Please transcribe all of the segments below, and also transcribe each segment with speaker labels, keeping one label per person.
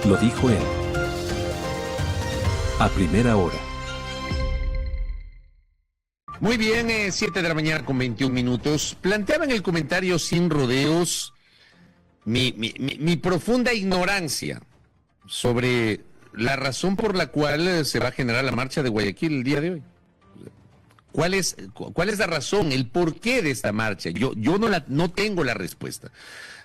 Speaker 1: Lo dijo él. A primera hora.
Speaker 2: Muy bien, 7 de la mañana con 21 minutos. Planteaba en el comentario sin rodeos mi profunda ignorancia sobre la razón por la cual se va a generar la marcha de Guayaquil el día de hoy. ¿Cuál es la razón, el porqué de esta marcha? Yo no tengo la respuesta.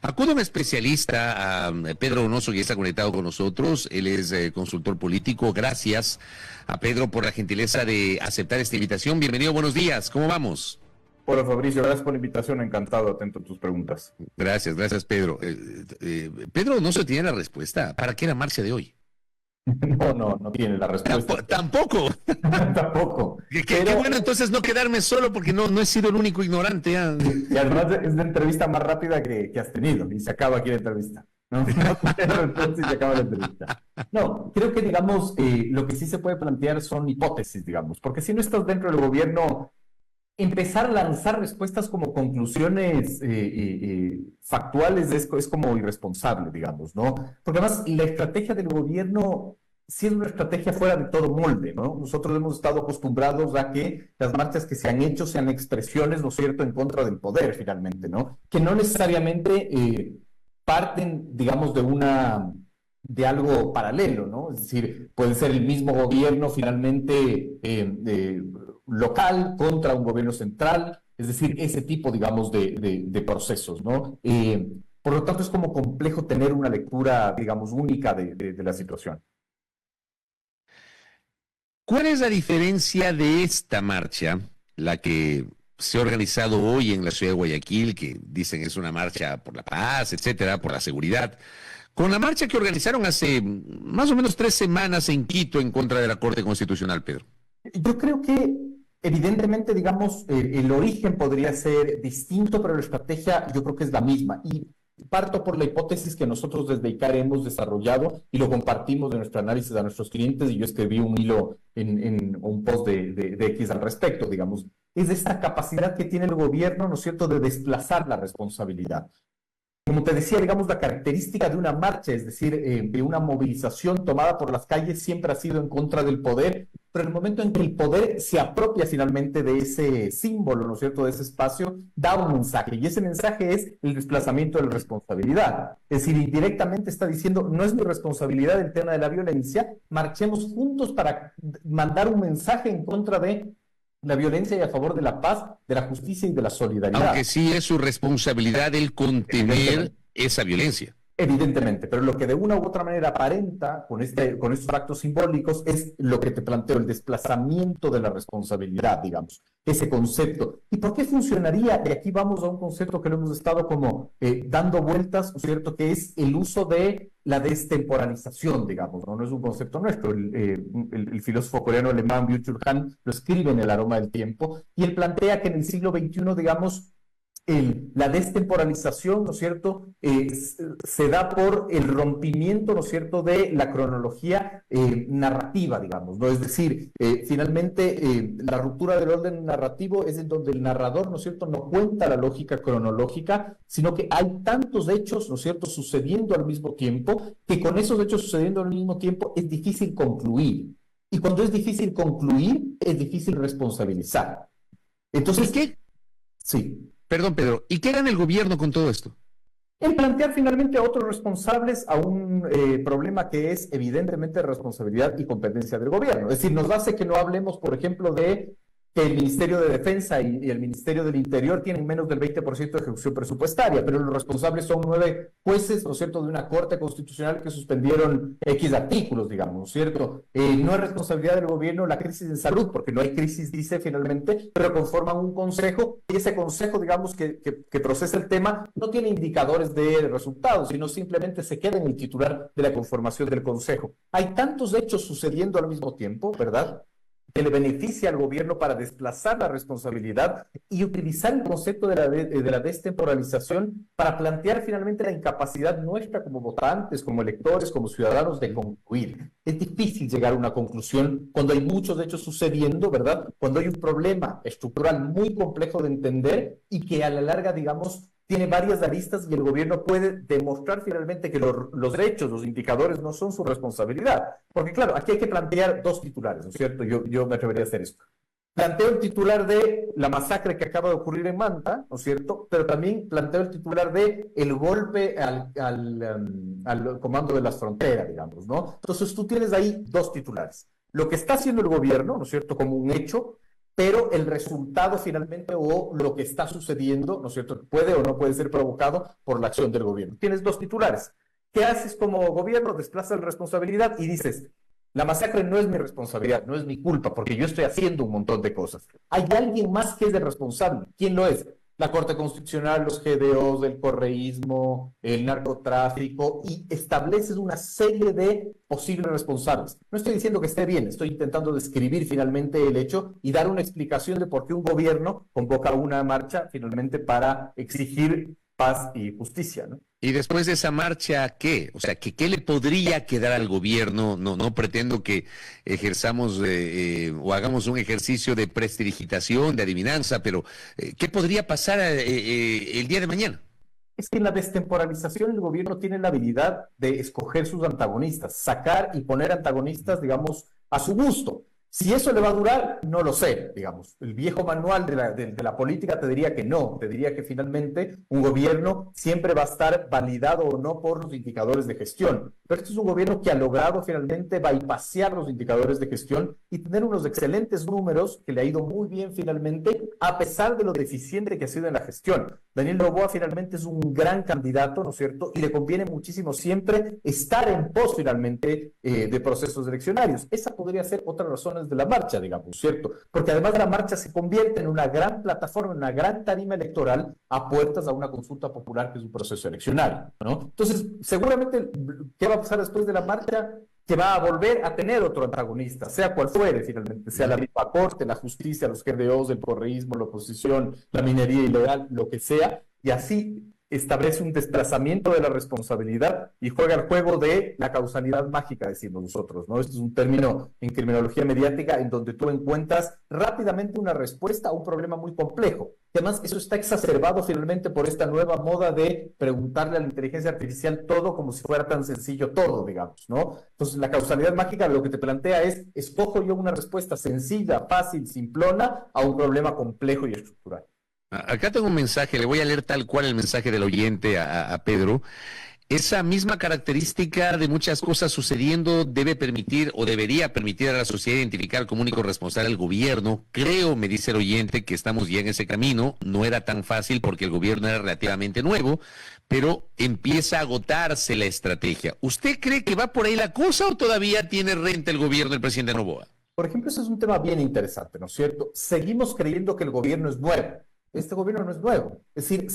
Speaker 2: Acudo a un especialista, a Pedro Donoso, que está conectado con nosotros. Él es consultor político. Gracias a Pedro por la gentileza de aceptar esta invitación. Bienvenido, buenos días. ¿Cómo vamos?
Speaker 3: Hola Fabricio, gracias por la invitación. Encantado, atento a tus preguntas.
Speaker 2: Gracias, Pedro. Pedro Donoso tiene la respuesta. ¿Para qué la marcha de hoy?
Speaker 3: No tiene la respuesta.
Speaker 2: ¿Tampoco?
Speaker 3: Tampoco.
Speaker 2: Qué bueno entonces no quedarme solo porque no he sido el único ignorante.
Speaker 3: Y además es la entrevista más rápida que has tenido y se acaba aquí la entrevista. ¿No? Entonces se acaba la entrevista. No, creo que digamos, lo que sí se puede plantear son hipótesis, digamos, porque si no estás dentro del gobierno, empezar a lanzar respuestas como conclusiones factuales es como irresponsable, digamos, ¿no? Porque además la estrategia del gobierno sí es una estrategia fuera de todo molde, ¿no? Nosotros hemos estado acostumbrados a que las marchas que se han hecho sean expresiones, ¿no es cierto?, en contra del poder, finalmente, ¿no? Que no necesariamente parten, digamos, de algo paralelo, ¿no? Es decir, puede ser el mismo gobierno finalmente local contra un gobierno central, es decir, ese tipo, digamos, de procesos, ¿no? Por lo tanto, es como complejo tener una lectura, digamos, única de la situación.
Speaker 2: ¿Cuál es la diferencia de esta marcha, la que se ha organizado hoy en la ciudad de Guayaquil, que dicen es una marcha por la paz, etcétera, por la seguridad, con la marcha que organizaron hace más o menos 3 semanas en Quito en contra de la Corte Constitucional, Pedro?
Speaker 3: Yo creo que evidentemente, digamos, el origen podría ser distinto, pero la estrategia yo creo que es la misma. Y parto por la hipótesis que nosotros desde ICAR hemos desarrollado y lo compartimos de nuestro análisis a nuestros clientes, y yo escribí un hilo en un post de X al respecto, digamos. Es esta capacidad que tiene el gobierno, ¿no es cierto?, de desplazar la responsabilidad. Como te decía, digamos, la característica de una marcha, es decir, de una movilización tomada por las calles, siempre ha sido en contra del poder, pero en el momento en que el poder se apropia finalmente de ese símbolo, ¿no es cierto?, de ese espacio, da un mensaje, y ese mensaje es el desplazamiento de la responsabilidad. Es decir, indirectamente está diciendo, no es mi responsabilidad el tema de la violencia, marchemos juntos para mandar un mensaje en contra de la violencia y a favor de la paz, de la justicia y de la solidaridad.
Speaker 2: Aunque sí es su responsabilidad el contener esa violencia.
Speaker 3: Evidentemente, pero lo que de una u otra manera aparenta con estos actos simbólicos es lo que te planteo, el desplazamiento de la responsabilidad, digamos, ese concepto. ¿Y por qué funcionaría? Y aquí vamos a un concepto que lo hemos estado como dando vueltas, ¿no es cierto?, que es el uso de la destemporalización, digamos, no es un concepto nuestro. El filósofo coreano alemán Byung-Chul Han lo escribe en El aroma del tiempo, y él plantea que en el siglo XXI, digamos, la destemporalización, ¿no es cierto?, se da por el rompimiento, ¿no es cierto?, de la cronología narrativa, digamos, ¿no? Es decir, finalmente la ruptura del orden narrativo es en donde el narrador, ¿no es cierto?, no cuenta la lógica cronológica, sino que hay tantos hechos, ¿no es cierto?, sucediendo al mismo tiempo, que con esos hechos sucediendo al mismo tiempo es difícil concluir. Y cuando es difícil concluir, es difícil responsabilizar. Entonces,
Speaker 2: ¿qué?
Speaker 3: Sí.
Speaker 2: Perdón, Pedro, ¿y qué gana el gobierno con todo esto?
Speaker 3: El plantear finalmente a otros responsables a un problema que es evidentemente responsabilidad y competencia del gobierno. Es decir, nos hace que no hablemos, por ejemplo, de que el Ministerio de Defensa y el Ministerio del Interior tienen menos del 20% de ejecución presupuestaria, pero los responsables son 9 jueces, ¿no es cierto?, de una Corte Constitucional que suspendieron X artículos, digamos, ¿no es cierto? No es responsabilidad del gobierno la crisis en salud, porque no hay crisis, dice finalmente, pero conforman un consejo, y ese consejo, digamos, que procesa el tema, no tiene indicadores de resultados, sino simplemente se queda en el titular de la conformación del consejo. Hay tantos hechos sucediendo al mismo tiempo, ¿verdad?, que le beneficia al gobierno para desplazar la responsabilidad y utilizar el concepto de la destemporalización para plantear finalmente la incapacidad nuestra como votantes, como electores, como ciudadanos de concluir. Es difícil llegar a una conclusión cuando hay muchos hechos sucediendo, ¿verdad? Cuando hay un problema estructural muy complejo de entender y que a la larga, digamos, tiene varias aristas y el gobierno puede demostrar finalmente que los hechos, los indicadores no son su responsabilidad. Porque claro, aquí hay que plantear dos titulares, ¿no es cierto? Yo me atrevería a hacer eso. Planteo el titular de la masacre que acaba de ocurrir en Manta, ¿no es cierto? Pero también planteo el titular de el golpe al comando de las fronteras, digamos, ¿no? Entonces tú tienes ahí dos titulares. Lo que está haciendo el gobierno, ¿no es cierto?, como un hecho, pero el resultado finalmente o lo que está sucediendo, ¿no es cierto?, puede o no puede ser provocado por la acción del gobierno. Tienes dos titulares. ¿Qué haces como gobierno? Desplazas la responsabilidad y dices, la masacre no es mi responsabilidad, no es mi culpa, porque yo estoy haciendo un montón de cosas. Hay alguien más que es el responsable. ¿Quién lo es? La Corte Constitucional, los GDOs, el correísmo, el narcotráfico, y estableces una serie de posibles responsables. No estoy diciendo que esté bien, estoy intentando describir finalmente el hecho y dar una explicación de por qué un gobierno convoca una marcha finalmente para exigir paz y justicia, ¿no?
Speaker 2: Y después de esa marcha, ¿qué? O sea, ¿qué le podría quedar al gobierno? No pretendo que ejerzamos o hagamos un ejercicio de prestidigitación, de adivinanza, pero ¿qué podría pasar el día de mañana?
Speaker 3: Es que en la destemporalización el gobierno tiene la habilidad de escoger sus antagonistas, sacar y poner antagonistas, digamos, a su gusto. Si eso le va a durar, no lo sé, digamos. El viejo manual de la política te diría que no, te diría que finalmente un gobierno siempre va a estar validado o no por los indicadores de gestión. Pero este es un gobierno que ha logrado finalmente bypassear los indicadores de gestión y tener unos excelentes números que le ha ido muy bien finalmente, a pesar de lo deficiente que ha sido en la gestión. Daniel Noboa finalmente es un gran candidato, ¿no es cierto? Y le conviene muchísimo siempre estar en pos finalmente de procesos eleccionarios. Esa podría ser otra razón de la marcha, digamos, ¿cierto? Porque además la marcha se convierte en una gran plataforma, en una gran tarima electoral a puertas a una consulta popular que es un proceso eleccionario, ¿no? Entonces, seguramente, ¿qué va a pasar después de la marcha? Que va a volver a tener otro antagonista, sea cual fuere finalmente, sea la misma corte, la justicia, los GDOs, el correísmo, la oposición, la minería ilegal, lo que sea, y así establece un desplazamiento de la responsabilidad y juega el juego de la causalidad mágica, decimos nosotros, ¿no? Este es un término en criminología mediática en donde tú encuentras rápidamente una respuesta a un problema muy complejo. Y además, eso está exacerbado finalmente por esta nueva moda de preguntarle a la inteligencia artificial todo como si fuera tan sencillo todo, digamos, ¿no? Entonces, la causalidad mágica lo que te plantea es, escojo yo una respuesta sencilla, fácil, simplona a un problema complejo y estructural.
Speaker 2: Acá tengo un mensaje, le voy a leer tal cual el mensaje del oyente a Pedro. Esa misma característica de muchas cosas sucediendo debe permitir o debería permitir a la sociedad identificar como único responsable al gobierno. Creo, me dice el oyente, que estamos ya en ese camino. No era tan fácil porque el gobierno era relativamente nuevo, pero empieza a agotarse la estrategia. ¿Usted cree que va por ahí la cosa o todavía tiene renta el gobierno del presidente Noboa?
Speaker 3: Por ejemplo, ese es un tema bien interesante, ¿no es cierto? Seguimos creyendo que el gobierno es nuevo. Este gobierno no es nuevo. Es decir,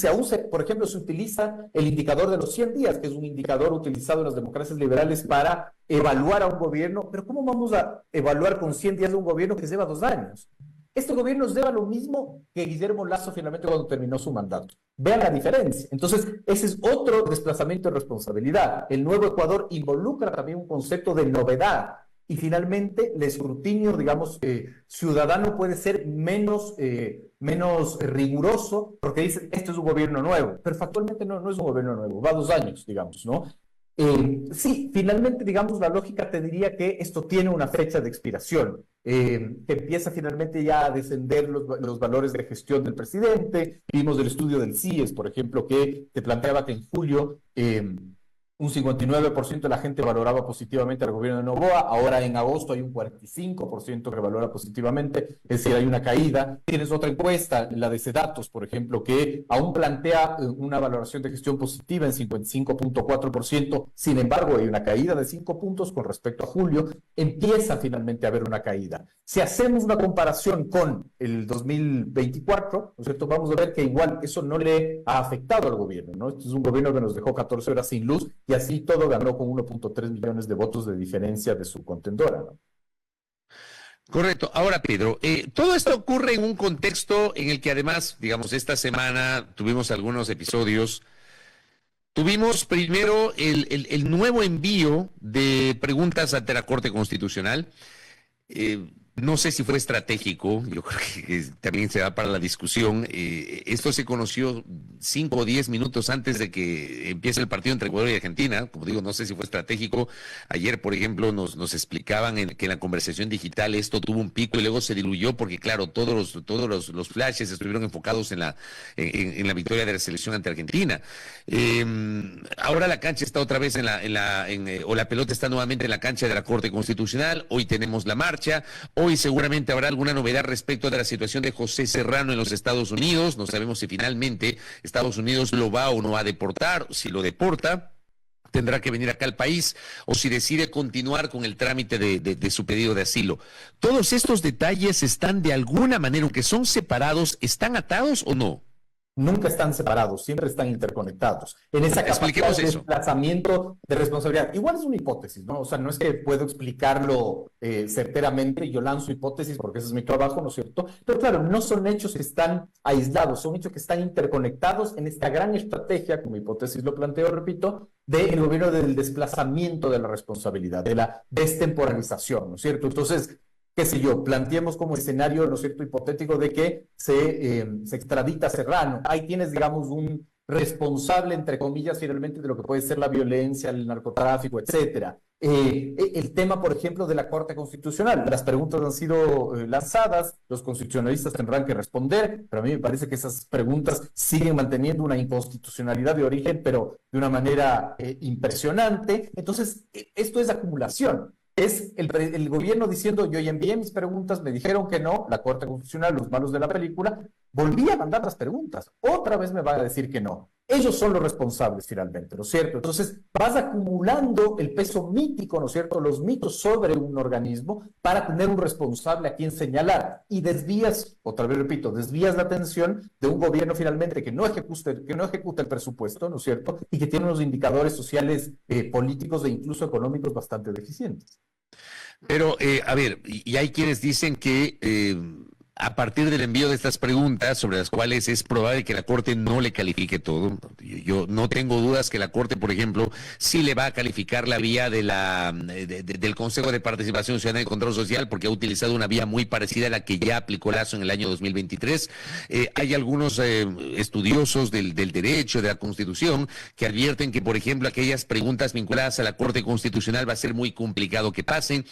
Speaker 3: por ejemplo, se utiliza el indicador de los 100 días, que es un indicador utilizado en las democracias liberales para evaluar a un gobierno. Pero ¿cómo vamos a evaluar con 100 días de un gobierno que lleva 2 años? Este gobierno lleva lo mismo que Guillermo Lasso finalmente cuando terminó su mandato. Vean la diferencia. Entonces, ese es otro desplazamiento de responsabilidad. El nuevo Ecuador involucra también un concepto de novedad. Y finalmente, el escrutinio, digamos, ciudadano puede ser menos riguroso porque dice, esto es un gobierno nuevo. Pero factualmente no es un gobierno nuevo, va 2 años, digamos, ¿no? Sí, finalmente, digamos, la lógica te diría que esto tiene una fecha de expiración, que empieza finalmente ya a descender los valores de gestión del presidente. Vimos el estudio del CIES, por ejemplo, que te planteaba que en julio un 59% de la gente valoraba positivamente al gobierno de Noboa. Ahora en agosto hay un 45% que valora positivamente, es decir, hay una caída. Tienes otra encuesta, la de Sedatos, por ejemplo, que aún plantea una valoración de gestión positiva en 55.4%. Sin embargo, hay una caída de 5 puntos con respecto a julio. Empieza finalmente a haber una caída. Si hacemos una comparación con el 2024, ¿no es cierto?, vamos a ver que igual eso no le ha afectado al gobierno, ¿no? Este es un gobierno que nos dejó 14 horas sin luz y así todo ganó con 1.3 millones de votos de diferencia de su contendora, ¿no?
Speaker 2: Correcto. Ahora, Pedro, todo esto ocurre en un contexto en el que además, digamos, esta semana tuvimos algunos episodios. Tuvimos primero el nuevo envío de preguntas ante la Corte Constitucional. No sé si fue estratégico, yo creo que también se da para la discusión. Esto se conoció 5 o 10 minutos antes de que empiece el partido entre Ecuador y Argentina. Como digo, no sé si fue estratégico. Ayer, por ejemplo, nos explicaban que en la conversación digital esto tuvo un pico y luego se diluyó porque, claro, todos los flashes estuvieron enfocados en la victoria de la selección ante Argentina. Ahora la cancha está otra vez o la pelota está nuevamente en la cancha de la Corte Constitucional. Hoy tenemos la marcha. Hoy seguramente habrá alguna novedad respecto de la situación de José Serrano en los Estados Unidos. No sabemos si finalmente Estados Unidos lo va o no va a deportar. Si lo deporta, tendrá que venir acá al país, o si decide continuar con el trámite de su pedido de asilo. ¿Todos estos detalles están de alguna manera, aunque son separados, están atados o no?
Speaker 3: Nunca están separados, siempre están interconectados. En esa capacidad de desplazamiento de responsabilidad. Igual es una hipótesis, ¿no? O sea, no es que puedo explicarlo certeramente, yo lanzo hipótesis porque ese es mi trabajo, ¿no es cierto? Pero claro, no son hechos que están aislados, son hechos que están interconectados en esta gran estrategia, como hipótesis lo planteo, repito, del gobierno del desplazamiento de la responsabilidad, de la destemporalización, ¿no es cierto? Entonces, qué sé yo, planteemos como escenario, ¿no es cierto?, hipotético de que se extradita a Serrano. Ahí tienes, digamos, un responsable, entre comillas, finalmente, de lo que puede ser la violencia, el narcotráfico, etcétera. El tema, por ejemplo, de la Corte Constitucional. Las preguntas han sido lanzadas, los constitucionalistas tendrán que responder, pero a mí me parece que esas preguntas siguen manteniendo una inconstitucionalidad de origen, pero de una manera impresionante. Entonces, esto es acumulación. Es el gobierno diciendo, yo ya envié mis preguntas, me dijeron que no, la Corte Constitucional, los malos de la película, volví a mandar las preguntas, otra vez me van a decir que no. Ellos son los responsables finalmente, ¿no es cierto? Entonces vas acumulando el peso mítico, ¿no es cierto?, los mitos sobre un organismo para tener un responsable a quien señalar y desvías, otra vez repito, desvías la atención de un gobierno finalmente que no ejecuta el presupuesto, ¿no es cierto?, y que tiene unos indicadores sociales, políticos e incluso económicos bastante deficientes.
Speaker 2: Pero, a ver, y hay quienes dicen que a partir del envío de estas preguntas, sobre las cuales es probable que la Corte no le califique todo, yo no tengo dudas que la Corte, por ejemplo, sí le va a calificar la vía del Consejo de Participación Ciudadana y Control Social, porque ha utilizado una vía muy parecida a la que ya aplicó Lazo en el año 2023. Hay algunos estudiosos del derecho, de la Constitución, que advierten que, por ejemplo, aquellas preguntas vinculadas a la Corte Constitucional va a ser muy complicado que pasen.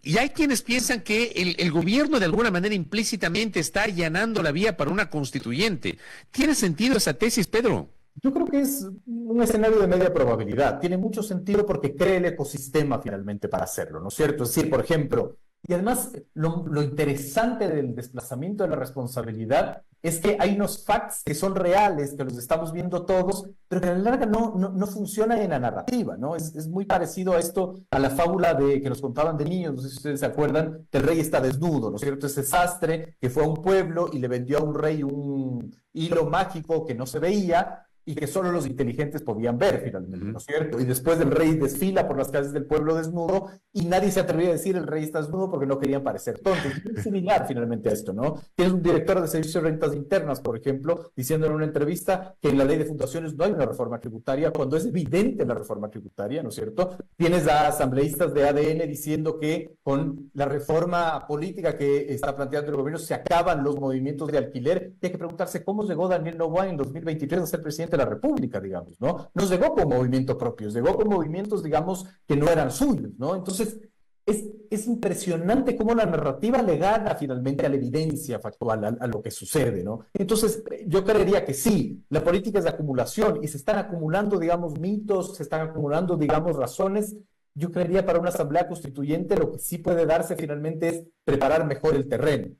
Speaker 2: Y hay quienes piensan que el gobierno de alguna manera implícitamente está allanando la vía para una constituyente. ¿Tiene sentido esa tesis, Pedro?
Speaker 3: Yo creo que es un escenario de media probabilidad. Tiene mucho sentido porque crea el ecosistema finalmente para hacerlo, ¿no es cierto? Es decir, por ejemplo, y además lo interesante del desplazamiento de la responsabilidad es que hay unos facts que son reales, que los estamos viendo todos, pero que a la larga no funcionan en la narrativa, ¿no? Es muy parecido a esto, a la fábula que nos contaban de niños, no sé si ustedes se acuerdan, que el rey está desnudo, ¿no es cierto? Ese sastre que fue a un pueblo y le vendió a un rey un hilo mágico que no se veía, y que solo los inteligentes podían ver finalmente, ¿no es cierto? Y después el rey desfila por las calles del pueblo desnudo y nadie se atrevía a decir el rey está desnudo porque no querían parecer tontos. Es similar finalmente a esto, ¿no? Tienes un director de servicios de rentas internas, por ejemplo, diciendo en una entrevista que en la ley de fundaciones no hay una reforma tributaria cuando es evidente la reforma tributaria, ¿no es cierto? Tienes a asambleístas de ADN diciendo que con la reforma política que está planteando el gobierno se acaban los movimientos de alquiler. Hay que preguntarse cómo llegó Daniel Noboa en 2023 a ser presidente de la República, digamos, ¿no? No llegó con movimientos propios, llegó con movimientos, digamos, que no eran suyos, ¿no? Entonces, es impresionante cómo la narrativa le gana finalmente a la evidencia factual, a lo que sucede, ¿no? Entonces, yo creería que sí, la política es de acumulación y se están acumulando, digamos, mitos, se están acumulando, digamos, razones. Yo creería para una asamblea constituyente lo que sí puede darse finalmente es preparar mejor el terreno.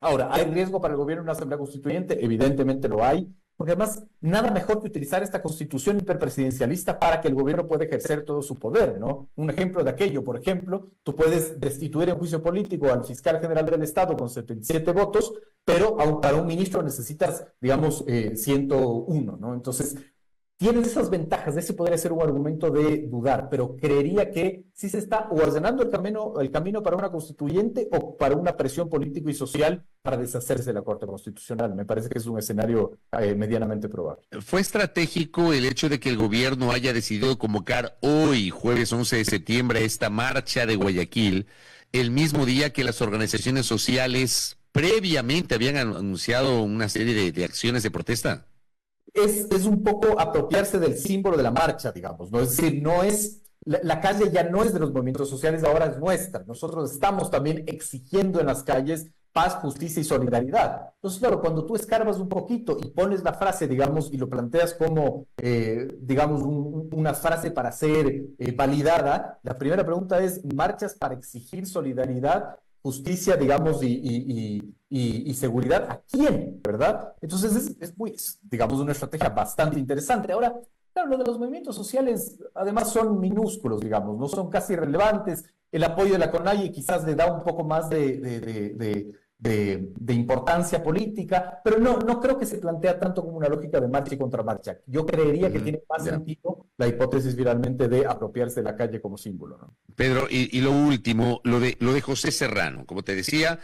Speaker 3: Ahora, ¿hay riesgo para el gobierno en una asamblea constituyente? Evidentemente lo hay. Porque además, nada mejor que utilizar esta constitución hiperpresidencialista para que el gobierno pueda ejercer todo su poder, ¿no? Un ejemplo de aquello, por ejemplo, tú puedes destituir en juicio político al fiscal general del Estado con 77 votos, pero para un ministro necesitas, digamos, 101, ¿no? Entonces, tienes esas ventajas, ese podría ser un argumento de dudar, pero creería que sí se está o ordenando el camino para una constituyente o para una presión político y social para deshacerse de la Corte Constitucional. Me parece que es un escenario medianamente probable.
Speaker 2: ¿Fue estratégico el hecho de que el gobierno haya decidido convocar hoy, jueves 11 de septiembre, esta marcha de Guayaquil? el mismo día que las organizaciones sociales previamente habían anunciado una serie de acciones de protesta.
Speaker 3: Es un poco apropiarse del símbolo de la marcha, digamos, ¿no? Es decir, no es, la calle ya no es de los movimientos sociales, ahora es nuestra. Nosotros estamos también exigiendo en las calles paz, justicia y solidaridad. Entonces, claro, cuando tú escarbas un poquito y pones la frase, digamos, y lo planteas como, digamos, una frase para ser validada, la primera pregunta es, ¿marchas para exigir solidaridad, justicia, digamos, y seguridad? ¿A quién? ¿Verdad? Entonces, digamos, una estrategia bastante interesante. Ahora, claro, lo de los movimientos sociales, además, son minúsculos, digamos, no son casi relevantes. El apoyo de la CONAIE quizás le da un poco más de importancia política, pero no creo que se plantea tanto como una lógica de marcha y contramarcha. Yo creería que tiene más sentido la hipótesis finalmente de apropiarse de la calle como símbolo, ¿no?
Speaker 2: Pedro, y lo último, lo de José Serrano. Como te decía,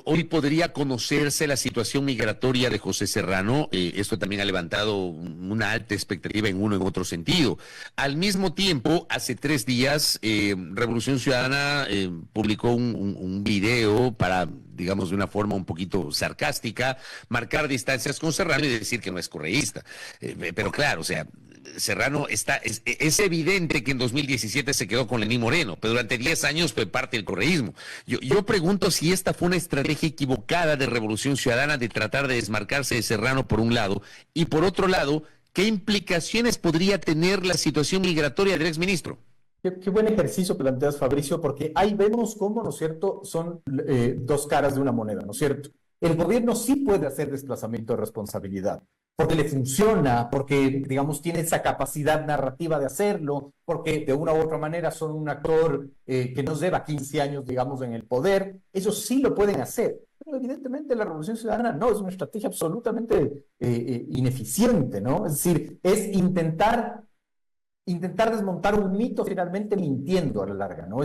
Speaker 2: hoy podría conocerse la situación migratoria de José Serrano. Esto también ha levantado una alta expectativa en uno y en otro sentido. Al mismo tiempo, hace 3 días, Revolución Ciudadana publicó un video para, digamos, de una forma un poquito sarcástica, marcar distancias con Serrano y decir que no es correísta. Pero claro, o sea, Serrano es evidente que en 2017 se quedó con Lenín Moreno, pero durante 10 años fue parte del correísmo. Yo pregunto si esta fue una estrategia equivocada de Revolución Ciudadana de tratar de desmarcarse de Serrano por un lado, y por otro lado, ¿qué implicaciones podría tener la situación migratoria del exministro?
Speaker 3: Qué buen ejercicio planteas, Fabricio, porque ahí vemos cómo, ¿no es cierto?, son dos caras de una moneda, ¿no es cierto? El gobierno sí puede hacer desplazamiento de responsabilidad, porque le funciona, porque, digamos, tiene esa capacidad narrativa de hacerlo, porque de una u otra manera son un actor que nos lleva 15 años, digamos, en el poder. Ellos sí lo pueden hacer, pero evidentemente la Revolución Ciudadana no, es una estrategia absolutamente ineficiente, ¿no? Es decir, es intentar desmontar un mito finalmente mintiendo a la larga, ¿no?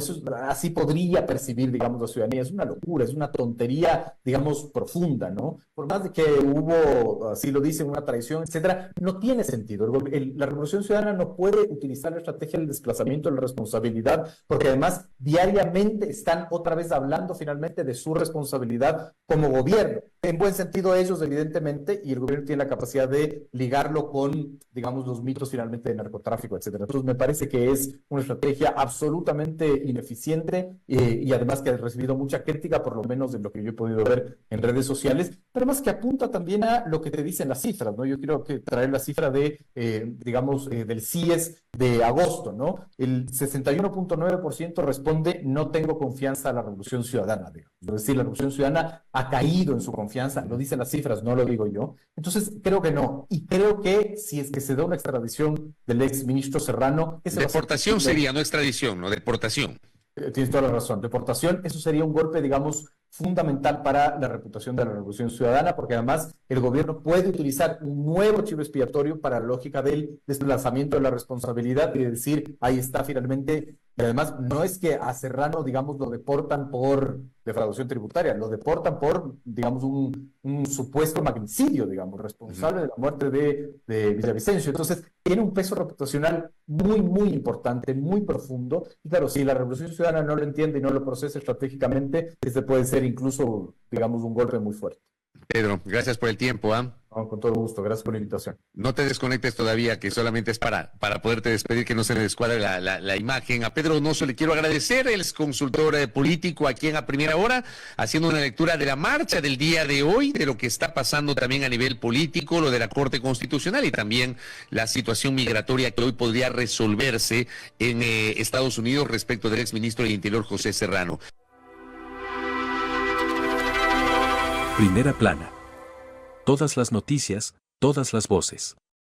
Speaker 3: Así podría percibir, digamos, la ciudadanía. Es una locura, es una tontería, digamos, profunda, ¿no? Por más de que hubo, así lo dicen, una traición, etcétera, no tiene sentido. La Revolución Ciudadana no puede utilizar la estrategia del desplazamiento de la responsabilidad, porque además diariamente están otra vez hablando finalmente de su responsabilidad como gobierno. En buen sentido ellos, evidentemente, y el gobierno tiene la capacidad de ligarlo con, digamos, los mitos finalmente de narcotráfico, etcétera. Entonces me parece que es una estrategia absolutamente ineficiente y además que ha recibido mucha crítica, por lo menos de lo que yo he podido ver en redes sociales, pero más que apunta también a lo que te dicen las cifras, ¿no? Yo quiero traer la cifra digamos, del CIES de agosto, ¿no? El 61.9% responde no tengo confianza a la Revolución Ciudadana, digamos. Es decir, la Revolución Ciudadana ha caído en su confianza, lo dicen las cifras, no lo digo yo. Entonces creo que no, y creo que si es que se da una extradición del ex ministro Serrano...
Speaker 2: Deportación sería, no extradición, no deportación.
Speaker 3: Tienes toda la razón. Deportación, eso sería un golpe, digamos, fundamental para la reputación de la Revolución Ciudadana, porque además el gobierno puede utilizar un nuevo chivo expiatorio para la lógica del desplazamiento de la responsabilidad y de decir, ahí está finalmente. Y además, no es que a Serrano, digamos, lo deportan por defraudación tributaria, lo deportan por, digamos, un supuesto magnicidio, digamos, responsable de la muerte de Villavicencio. Entonces, tiene un peso reputacional muy, muy importante, muy profundo. Y claro, si la Revolución Ciudadana no lo entiende y no lo procesa estratégicamente, este puede ser incluso, digamos, un golpe muy fuerte.
Speaker 2: Pedro, gracias por el tiempo, ¿ah?
Speaker 3: No, con todo gusto, gracias por la invitación.
Speaker 2: No te desconectes todavía, que solamente es para poderte despedir, que no se me descuadre la imagen. A Pedro Donoso le quiero agradecer, él es consultor político aquí en A Primera Hora, haciendo una lectura de la marcha del día de hoy, de lo que está pasando también a nivel político, lo de la Corte Constitucional y también la situación migratoria que hoy podría resolverse en Estados Unidos respecto del exministro del Interior, José Serrano.
Speaker 1: Primera plana. Todas las noticias, todas las voces.